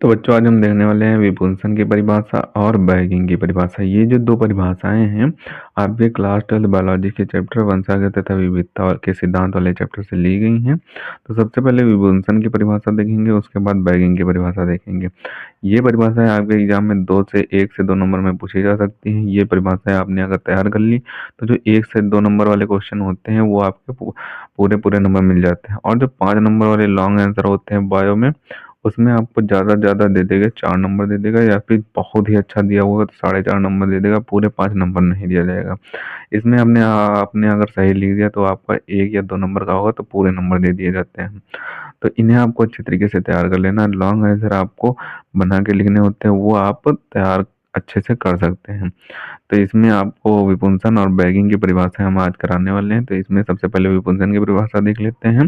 तो बच्चों आज हम देखने वाले हैं विपुंसन की परिभाषा और बैगिंग की परिभाषा। ये जो दो परिभाषाएं हैं आपके क्लास 12 बायोलॉजी के चैप्टर वंशागत तथा विविधता के सिद्धांत वाले चैप्टर से ली गई हैं। तो सबसे पहले विपुंसन की परिभाषा देखेंगे, उसके बाद बैगिंग की परिभाषा देखेंगे। ये परिभाषाएं आपके एग्जाम में 1 से 2 नंबर में पूछी जा सकती हैं। ये परिभाषाएं आपने अगर तैयार कर ली तो जो 1 से 2 नंबर वाले क्वेश्चन होते हैं वो आपके पूरे पूरे नंबर मिल जाते हैं, और जो 5 नंबर वाले लॉन्ग आंसर होते हैं बायो में उसमें आपको ज़्यादा दे देगा, 4 नंबर दे देगा, या फिर बहुत ही अच्छा दिया होगा तो 4.5 नंबर दे देगा, पूरे 5 नंबर नहीं दिया जाएगा। इसमें आपने अगर सही लिख दिया तो आपका 1 या 2 नंबर का होगा तो पूरे नंबर दे दिए जाते हैं। तो इन्हें आपको अच्छे तरीके से तैयार कर लेना। लॉन्ग आंसर आपको बना के लिखने होते हैं, वो आप तैयार अच्छे से कर सकते हैं। तो इसमें आपको विपुंसन और बैगिंग की परिभाषा हम आज कराने वाले हैं। तो इसमें सबसे पहले विपुंसन की परिभाषा देख लेते हैं।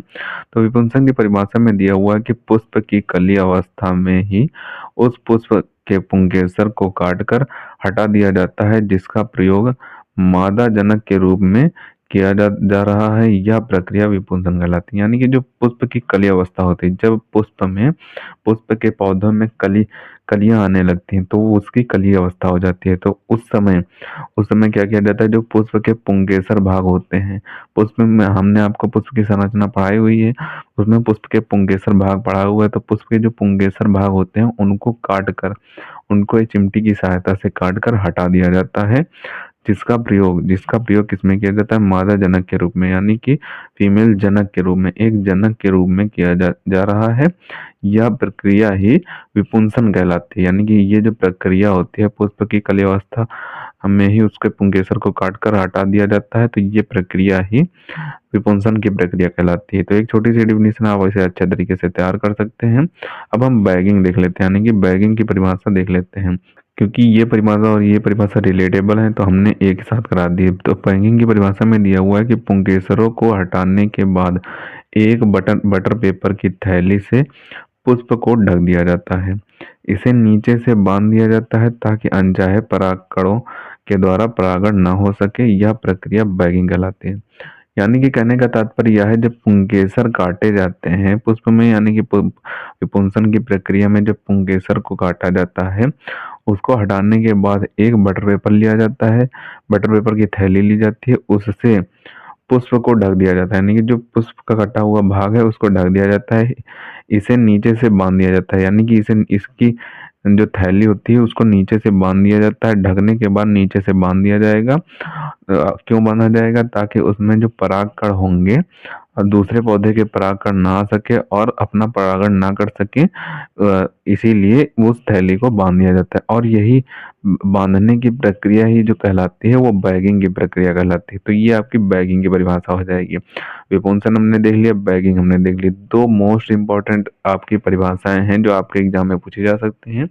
तो विपुंसन की परिभाषा में दिया हुआ है कि पुष्प की कली अवस्था में ही उस पुष्प के पुंकेसर को काटकर हटा दिया जाता है, जिसका प्रयोग मादा जनक के रूप में किया जा रहा है। यह प्रक्रिया विपुंसन कहलाती है। यानी कि जो पुष्प की कली अवस्था होती है, जब पुष्प के पौधों में कलियां आने लगती हैं तो वो उसकी कली अवस्था हो जाती है। तो उस समय क्या किया जाता है, जो पुष्प के पुंकेसर भाग होते हैं, पुष्प में हमने आपको पुष्प की संरचना पढ़ाई हुई है, उसमें पुष्प के पुंकेसर भाग पढ़ा हुआ है। तो पुष्प के जो पुंकेसर भाग होते हैं उनको काट कर, उनको एक चिमटी की सहायता से काट कर हटा दिया जाता है, जिसका प्रयोग किसमें किया जाता है, मादा जनक के रूप में, यानी कि फीमेल जनक के रूप में, एक जनक के रूप में किया जा रहा है। यह प्रक्रिया ही विपुंसन कहलाती है। यानी कि ये जो प्रक्रिया होती है, पुष्प की कली अवस्था में ही उसके पुंकेसर को काटकर हटा दिया जाता है, तो ये प्रक्रिया ही विपुंसन की प्रक्रिया कहलाती है। तो एक छोटी सी डिफिनेशन आप इसे अच्छे तरीके से तैयार कर सकते हैं। अब हम बैगिंग देख लेते हैं, यानी कि बैगिंग की परिभाषा देख लेते हैं। क्योंकि ये परिभाषा और ये परिभाषा रिलेटेबल है तो हमने एक ही साथ करा दी। तो बैगिंग की परिभाषा में दिया हुआ है कि पुंकेसरों को हटाने के बाद एक बटर पेपर की थैली से पुष्प को ढक दिया जाता है। इसे नीचे से बांध दिया जाता है ताकि अनचाहे परागकणों के द्वारा परागण न हो सके। यह प्रक्रिया बैगिंग कहलाती है। यानी कि कहने का तात्पर्य यह है, जब पुंकेसर काटे जाते हैं पुष्प में, यानी कि विपुंसन की प्रक्रिया में जब पुंकेसर को काटा जाता है, उसको हटाने के बाद एक बटर पेपर लिया जाता है, बटर पेपर की थैली ली जाती है, उससे पुष्प को ढक दिया जाता है। यानी कि जो पुष्प का कटा हुआ भाग है उसको ढक दिया जाता है, इसे नीचे से बांध दिया जाता है। यानी कि इसकी जो थैली होती है उसको नीचे से बांध दिया जाता है। ढकने के बाद नीचे से बांध दिया जाएगा। क्यों बांधा जाएगा? ताकि उसमें जो परागकण होंगे दूसरे पौधे के परागकण ना आ सके और अपना परागण ना कर सके, इसीलिए उस थैली को बांध दिया जाता है। और यही बांधने की प्रक्रिया ही जो कहलाती है वो बैगिंग की प्रक्रिया कहलाती है। तो ये आपकी बैगिंग की परिभाषा हो जाएगी। विपुंसन हमने देख लिया, बैगिंग हमने देख ली। दो मोस्ट इंपॉर्टेंट आपकी परिभाषाएं हैं जो आपके एग्जाम में पूछी जा सकती हैं।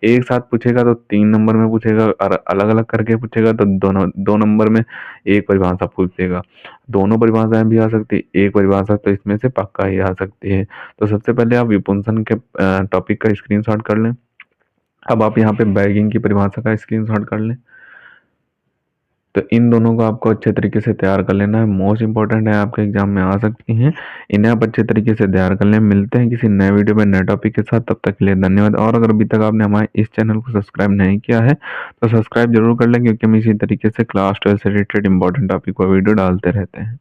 एक साथ पूछेगा तो 3 नंबर में पूछेगा, और अलग अलग करके पूछेगा तो दोनों 2 नंबर में एक परिभाषा पूछेगा। दोनों परिभाषाएं भी आ सकती है, एक परिभाषा तो इसमें से पक्का ही आ सकती है। तो सबसे पहले आप विपुंसन के टॉपिक का स्क्रीनशॉट कर लें। अब आप यहाँ पे बैगिंग की परिभाषा का स्क्रीनशॉट कर लें। तो इन दोनों को आपको अच्छे तरीके से तैयार कर लेना है, मोस्ट इंपॉर्टेंट है, आपके एग्जाम में आ सकती हैं। इन्हें आप अच्छे तरीके से तैयार कर लें। मिलते हैं किसी नए वीडियो में नए टॉपिक के साथ, तब तक के लिए धन्यवाद। और अगर अभी तक आपने हमारे इस चैनल को सब्सक्राइब नहीं किया है तो सब्सक्राइब जरूर कर लें, क्योंकि हम इसी तरीके से क्लास 12 से रिलेटेड इंपॉर्टेंट टॉपिक पर वीडियो डालते रहते हैं।